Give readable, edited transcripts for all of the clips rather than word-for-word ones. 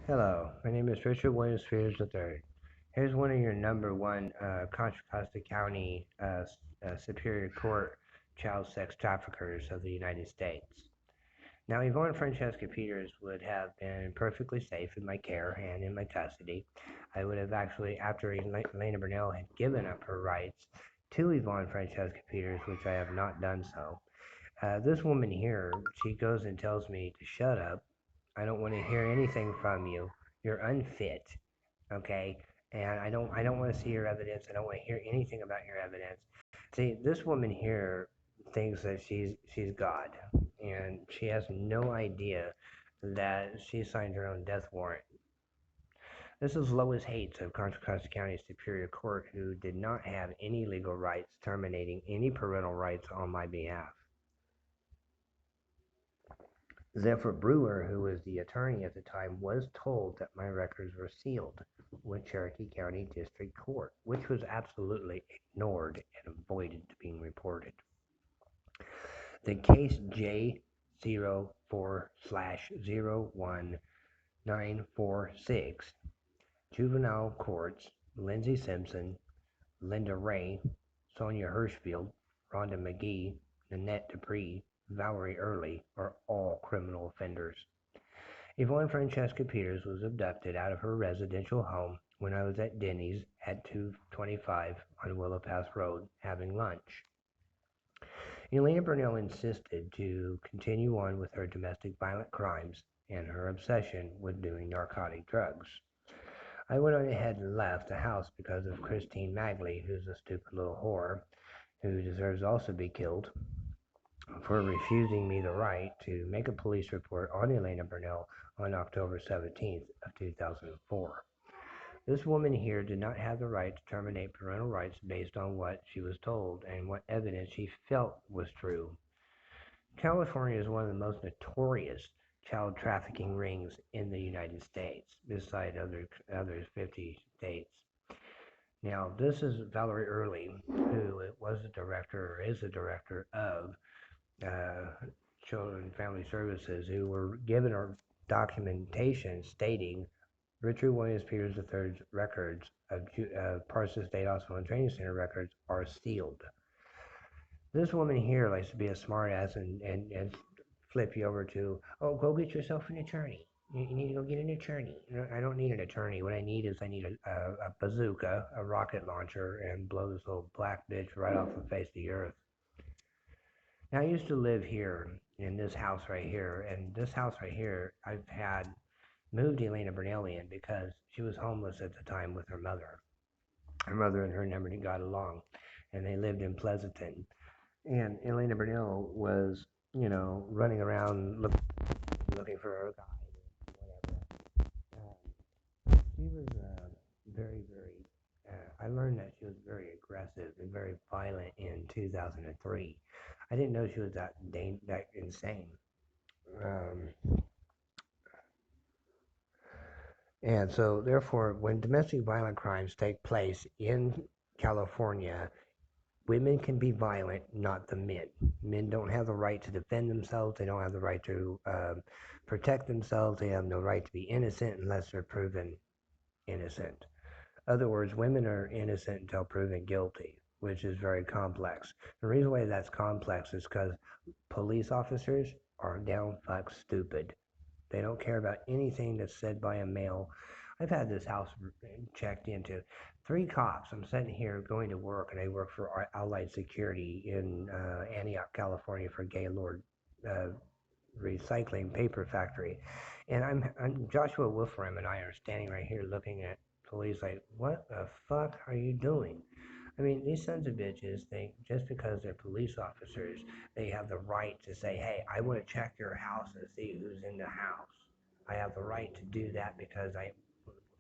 Hello, my name is Richard Williams Spears III. Here's one of your number one Contra Costa County Superior Court child sex traffickers of the United States. Now, Yvonne Francesca Peters would have been perfectly safe in my care and in my custody. I would have actually, after Elena Bernal had given up her rights to Yvonne Francesca Peters, which I have not done so. This woman here, she goes and tells me to shut up. I don't want to hear anything from you. You're unfit, okay? And I don't want to see your evidence. I don't want to hear anything about your evidence. See, this woman here thinks that she's God, and she has no idea that she signed her own death warrant. This is Lois Hates of Contra Costa County Superior Court, who did not have any legal rights terminating any parental rights on my behalf. Zephyr Brewer, who was the attorney at the time, was told that my records were sealed with Cherokee County District Court, which was absolutely ignored and avoided being reported. The case J04/01946, Juvenile Courts, Lindsay Simpson, Linda Ray, Sonia Hirschfield, Rhonda McGee, Nanette Dupree, Valerie Early are all criminal offenders. Yvonne Francesca Peters was abducted out of her residential home when I was at Denny's at 225 on Willow Pass Road having lunch. Elena Bernal insisted to continue on with her domestic violent crimes and her obsession with doing narcotic drugs. I went on ahead and left the house because of Christine Magley, who's a stupid little whore who deserves also to be killed for refusing me the right to make a police report on Elena Bernal on October 17th of 2004. This woman here did not have the right to terminate parental rights based on what she was told and what evidence she felt was true. California is one of the most notorious child trafficking rings in the United States, beside other 50 states. Now, this is Valerie Early, who was the director or is the director of uh, Children and Family Services, who were given our documentation stating Richard Williams Peters III's records of Parsons State Hospital and Training Center records are sealed. This woman here likes to be a smartass and flip you over to, oh, go get yourself an attorney. You need to go get an attorney. I don't need an attorney. What I need is I need a bazooka, a rocket launcher, and blow this little black bitch right off the face of the earth. Now, I used to live here in this house right here, and this house right here, I've had moved Elena Bernal in because she was homeless at the time with her mother. Her mother and her never got along, and they lived in Pleasanton. And Elena Bernal was, running around looking for her guide, whatever. She was very, very. I learned that she was very aggressive and very violent in 2003. I didn't know she was that insane. Um, and so, therefore, when domestic violent crimes take place in California, women can be violent, not the men. Men don't have the right to defend themselves. They don't have the right to protect themselves. They have no right to be innocent unless they're proven innocent. In other words, women are innocent until proven guilty, which is very complex. The reason why that's complex is because police officers are down fuck stupid. They don't care about anything that's said by a male. I've had this house checked into. Three cops. I'm sitting here going to work, and I work for Allied Security in Antioch, California, for Gaylord uh, Recycling Paper Factory. And I'm Joshua Wolfram and I are standing right here looking at police like, what the fuck are you doing? I mean, these sons of bitches think just because they're police officers, they have the right to say, hey, I want to check your house and see who's in the house. I have the right to do that because if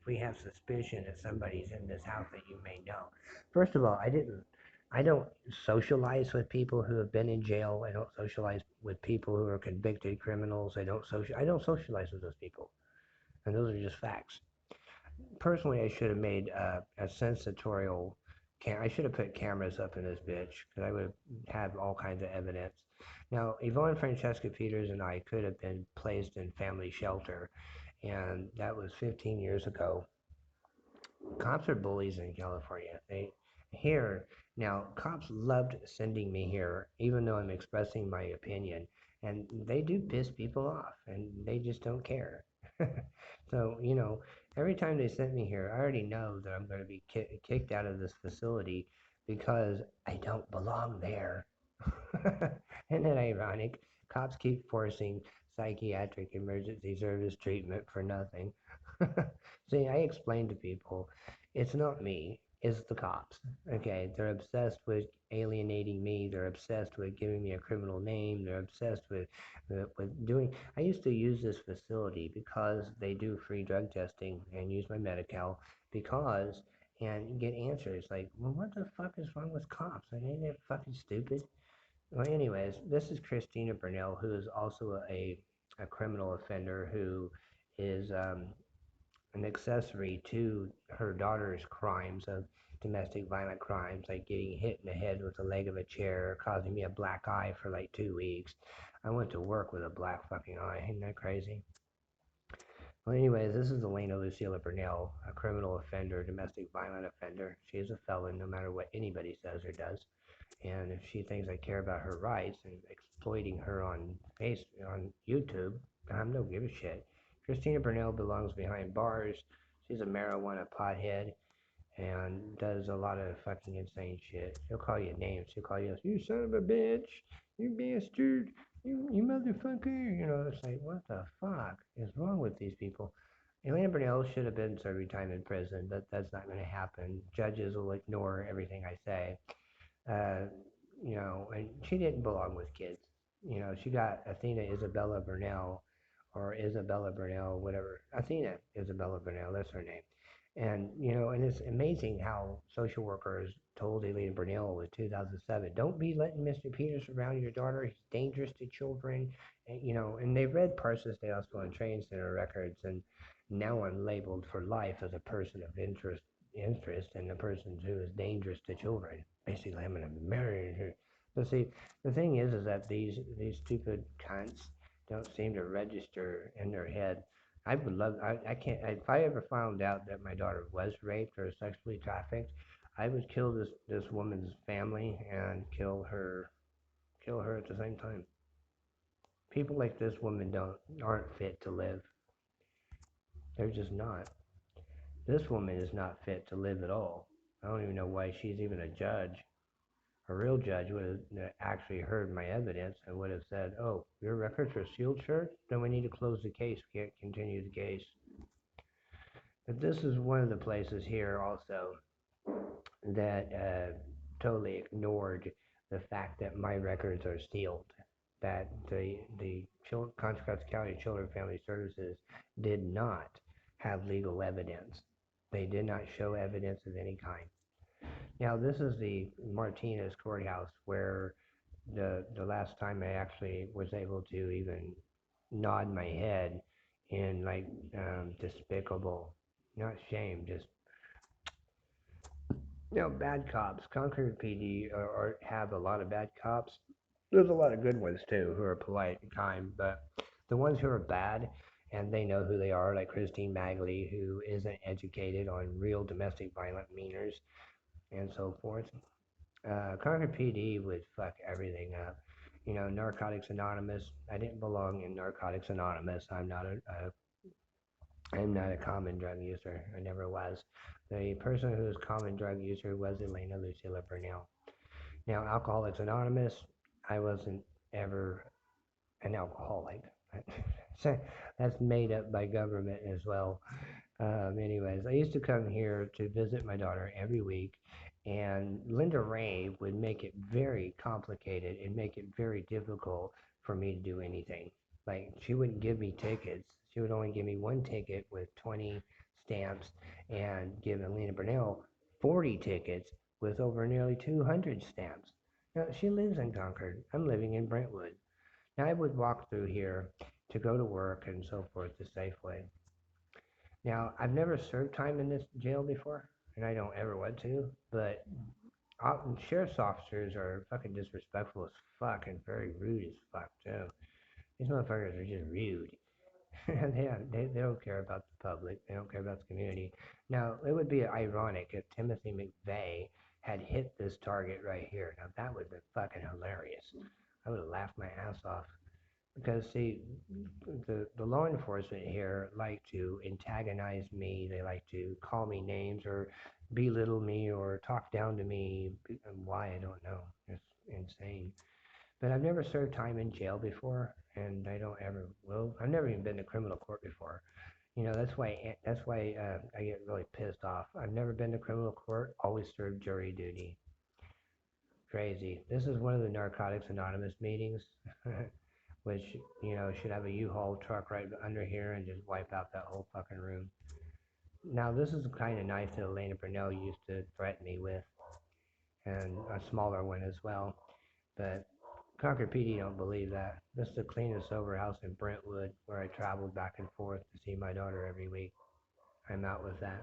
we have suspicion that somebody's in this house that you may know. First of all, I don't socialize with people who have been in jail. I don't socialize with people who are convicted criminals. I don't socialize with those people. And those are just facts. Personally, I should have made a sensatorial I should have put cameras up in this bitch because I would have had all kinds of evidence. Now, Yvonne Francesca Peters and I could have been placed in family shelter, and that was 15 years ago. Cops are bullies in California. They here now cops loved sending me here, even though I'm expressing my opinion, and they do piss people off, and they just don't care. So every time they sent me here, I already know that I'm going to be kicked out of this facility because I don't belong there. Isn't it ironic? Cops keep forcing psychiatric emergency service treatment for nothing. See, I explain to people, it's not me, it's the cops. Okay, they're obsessed with alienating me. They're obsessed with giving me a criminal name. They're obsessed with doing. I used to use this facility because they do free drug testing and use my Medi-Cal because and get answers like, well, what the fuck is wrong with cops? Like, ain't that fucking stupid? Well, anyways, this is Christina Bernal, who is also a criminal offender who is an accessory to her daughter's crimes of domestic violent crimes, like getting hit in the head with the leg of a chair, causing me a black eye for like 2 weeks. I went to work with a black fucking eye. Isn't that crazy? Well, anyways, this is Elena Lucilla Bernal, a criminal offender, domestic violent offender. She is a felon, no matter what anybody says or does. And if she thinks I care about her rights and exploiting her on YouTube, I'm no give a shit. Christina Bernal belongs behind bars. She's a marijuana pothead and does a lot of fucking insane shit. She'll call you names. She'll call you son of a bitch, you bastard, you motherfucker. It's like, what the fuck is wrong with these people? Elena Bernal should have been serving time in prison, but that's not going to happen. Judges will ignore everything I say. uh, and she didn't belong with kids. She got Athena Isabella Bernal, or Isabella Bernal, whatever. Athena Isabella Bernal, that's her name. And it's amazing how social workers told Elena Bernal in 2007, don't be letting Mr. Peters around your daughter. He's dangerous to children. And they read Parsons Day Hospital and Training Center records, and now I'm labeled for life as a person of interest in a person who is dangerous to children. Basically, I'm gonna marry her. But see, the thing is that these stupid cunts don't seem to register in their head. I would love. I can't. If I ever found out that my daughter was raped or sexually trafficked, I would kill this woman's family and kill her at the same time. People like this woman aren't fit to live. They're just not. This woman is not fit to live at all. I don't even know why she's even a judge. A real judge would have actually heard my evidence and would have said, oh, your records are sealed, sir? Then we need to close the case. We can't continue the case. But this is one of the places here also that totally ignored the fact that my records are sealed. That the Contra Costa County Children and Family Services did not have legal evidence. They did not show evidence of any kind. Now, this is the Martinez courthouse where the last time I actually was able to even nod my head in like despicable, not shame, just bad cops. Concord PD have a lot of bad cops. There's a lot of good ones too who are polite and kind, but the ones who are bad and they know who they are, like Christine Magley, who isn't educated on real domestic violent meaners and so forth. Concord PD would fuck everything up. Narcotics Anonymous. I didn't belong in Narcotics Anonymous. I'm not a common drug user. I never was. The person who was common drug user was Elena Lucilla Bernal. Now, Alcoholics Anonymous, I wasn't ever an alcoholic. So that's made up by government as well. Anyways, I used to come here to visit my daughter every week, and Linda Ray would make it very complicated and make it very difficult for me to do anything. Like, she wouldn't give me tickets. She would only give me one ticket with 20 stamps and give Elena Bernal 40 tickets with over nearly 200 stamps. Now, she lives in Concord. I'm living in Brentwood. Now, I would walk through here to go to work and so forth to Safeway. Now, I've never served time in this jail before, and I don't ever want to, but sheriff's officers are fucking disrespectful as fuck and very rude as fuck, too. These motherfuckers are just rude. They don't care about the public. They don't care about the community. Now, it would be ironic if Timothy McVeigh had hit this target right here. Now, that would have been fucking hilarious. I would have laughed my ass off. Because, see, the law enforcement here like to antagonize me. They like to call me names or belittle me or talk down to me. Why, I don't know. It's insane. But I've never served time in jail before, and I don't ever will. I've never even been to criminal court before. That's why I get really pissed off. I've never been to criminal court. Always served jury duty. Crazy. This is one of the Narcotics Anonymous meetings, which should have a U-Haul truck right under here and just wipe out that whole fucking room. Now this is the kind of knife that Elena Bernal used to threaten me with, and a smaller one as well. But Concord PD don't believe that. This is the cleanest sober house in Brentwood, where I traveled back and forth to see my daughter every week. I'm out with that.